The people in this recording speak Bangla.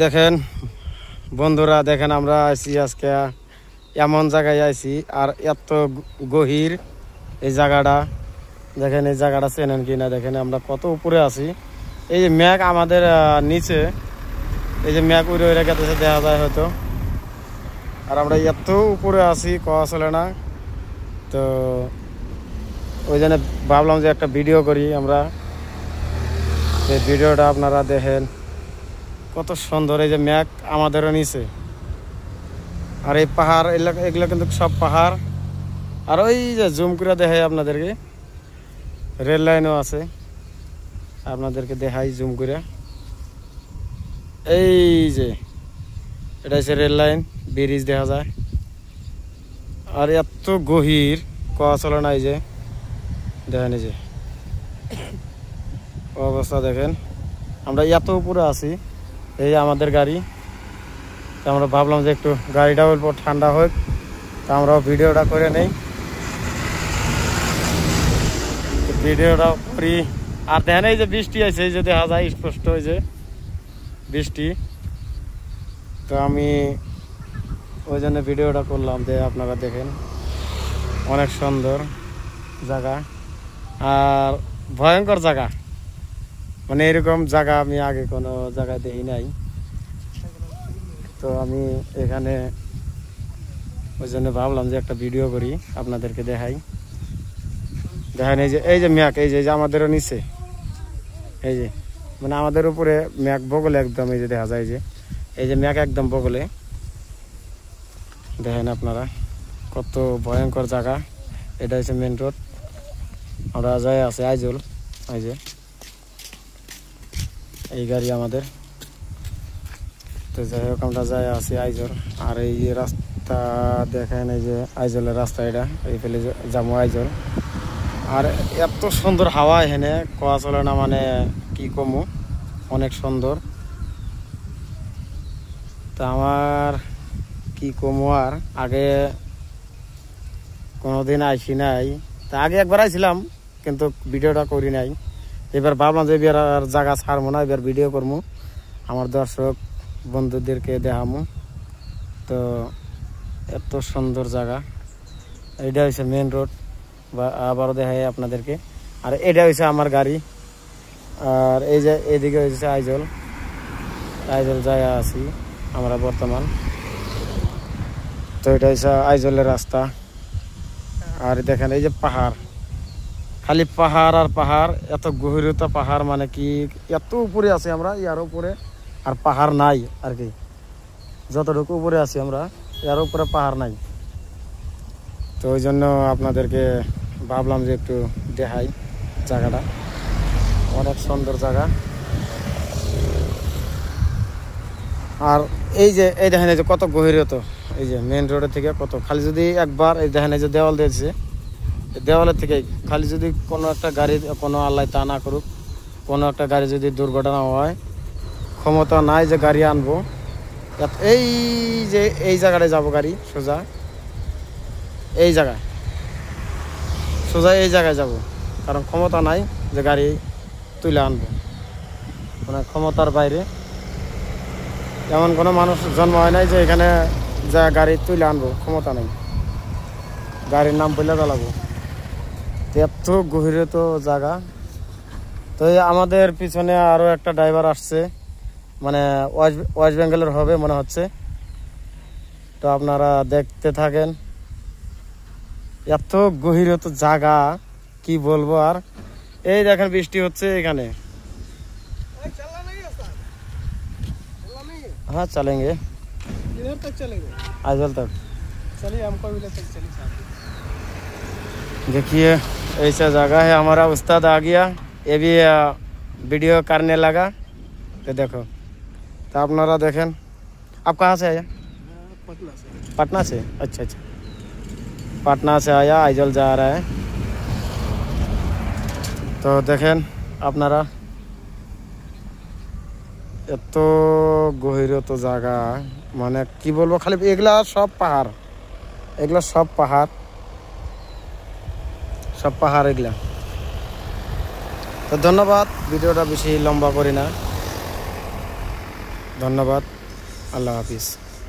দেখেন বন্ধুরা, দেখেন আমরা আইছি আজকে এমন জায়গায় আইছি, আর এত গভীর এই জায়গাটা। দেখেন এই জায়গাটা চেনেন কিনা, দেখেন আমরা কত উপরে আছি। এই যে ম্যাঘ আমাদের নিচে, এই যে ম্যাঘ উড়ে উড়ে গেছে দেখা যায় হয়তো, আর আমরা এত উপরে আছি কওয়া চলে না। তো ওই জন্য ভাবলাম যে একটা ভিডিও করি আমরা। এই ভিডিওটা আপনারা দেখেন কত সুন্দর। এই যে ম্যাঘ আমাদেরও নিচে, আর এই পাহাড় এগুলো কিন্তু সব পাহাড়। আর ওই যে জুম করে দেখাই আপনাদেরকে, রেল লাইনও আছে, আপনাদেরকে দেখাই জুম করে। এই যে এটা হচ্ছে রেল লাইন, ব্রিজ দেখা যায়। আর এত গভীর কওয়া চলে না। এই যে দেখেন, এই যে অবস্থা দেখেন, আমরা এত উপরে আছি। এই আমাদের গাড়ি, তো আমরা ভাবলাম যে একটু গাড়িটা অল্প ঠান্ডা হোক, তা আমরাও ভিডিওটা করে নেই, ভিডিওটা করি। আর দেখেন এই যে বৃষ্টি আছে, এই যে দেখা যায় স্পষ্ট, এই যে বৃষ্টি। তো আমি ওই জন্য ভিডিওটা করলাম যে আপনারা দেখেন, অনেক সুন্দর জায়গা আর ভয়ঙ্কর জায়গা। মানে এরকম জায়গা আমি আগে কোনো জায়গায় দেখি নাই। তো আমি এখানে ওই জন্য ভাবলাম যে একটা ভিডিও করি, আপনাদেরকে দেখাই। দেখেন এই যে ম্যাঘ, এই যে আমাদেরও নিচে, এই যে মানে আমাদের উপরে ম্যাঘ বগলে একদম, এই যে দেখা যায় এই যে ম্যাঘ একদম বগলে। দেখেন আপনারা কত ভয়ঙ্কর জায়গা। এটা হচ্ছে মেন রোড, আমরা যাই আছে আইজল। এই যে এই গাড়ি আমাদের, তো যাই হোক আমরা যাই আছি আইজল। আর এই যে রাস্তা দেখেন, এই যে আইজলের রাস্তা, এটা এই ফেলে যাবো আইজল। আর এত সুন্দর হাওয়া এখানে কোয়া চলে না, মানে কি কমু, অনেক সুন্দর। তা আমার কি কমু, আর আগে কোনোদিন আইসি নাই। তা আগে একবার আইছিলাম কিন্তু ভিডিওটা করি নাই। এবার ভাবলাম যে এবার আর জায়গা ছাড়বো না, এবার ভিডিও করবো, আমার দর্শক বন্ধুদেরকে দেখামু। তো এত সুন্দর জায়গা। এইটা হচ্ছে মেন রোড, বা আবারও দেখাই আপনাদেরকে। আর এটা হচ্ছে আমার গাড়ি। আর এই যে এদিকে হচ্ছে আইজল, আইজল জায়গা আছি আমরা বর্তমান। তো এটা হচ্ছে আইজলের রাস্তা। আর দেখেন এই যে পাহাড়, খালি পাহাড় আর পাহাড়, এত গভীরতা পাহাড়, মানে কি এত উপরে আছি আমরা, ইয়ার উপরে আর পাহাড় নাই আর কি। যতটুকু উপরে আছি আমরা, এর উপরে পাহাড় নাই। তো ওই জন্য আপনাদেরকে ভাবলাম যে একটু দেখাই জায়গাটা, অনেক সুন্দর জায়গা। আর এই যে এই দেখেন, এই যে কত গভীরতা, এই যে মেন রোডের থেকে কত, খালি যদি একবার এই দেখেন, এই যে দেওয়াল দিয়েছে, দেওয়ালের থেকে খালি যদি কোনো একটা গাড়ি, কোনো আল্লাহ তা না করুক, কোনো একটা গাড়ি যদি দুর্ঘটনা হয়, ক্ষমতা নাই যে গাড়ি আনবো। এই যে এই জায়গাটায় যাবো গাড়ি সোজা, এই জায়গায় সোজা এই জায়গায় যাব, কারণ ক্ষমতা নাই যে গাড়ি তুলে আনবো, মানে ক্ষমতার বাইরে। এমন কোনো মানুষ জন্ম হয় নাই যে এখানে যা গাড়ি তুলে আনবো, ক্ষমতা নেই, গাড়ির নাম বলে চালাবো। এত গভীরে তো জায়গা। তো আমাদের পিছনে আরো একটা ড্রাইভার আসছে, মানে ওয়েস্ট বেঙ্গলের হবে মনে হচ্ছে। তো আপনারা দেখতে থাকেন, এত গভীরে তো জায়গা কি বলবো। আর এই দেখেন বৃষ্টি হচ্ছে এখানে। हाँ चलेंगे, इधर तक चलेंगे, आइजल तक चलिए हमको भी ले तक चलिए साथ। देखिए ऐसा जगह है। हमारा उस्ताद आ गया, ये भी वीडियो करने लगा। तो देखो, तो अपनारा देखें। आप कहाँ से आया? पटना से। पटना से, अच्छा अच्छा, पटना से आया, आइजल जा रहा है। तो देखें अपनारा এত গভীরত জায়গা, মানে কি বলবো, খালি এগুলা সব পাহাড়, এগুলা সব পাহাড়, সব পাহাড় এগুলা। তো ধন্যবাদ, ভিডিওটা বেশি লম্বা করি না। ধন্যবাদ, আল্লাহ হাফিজ।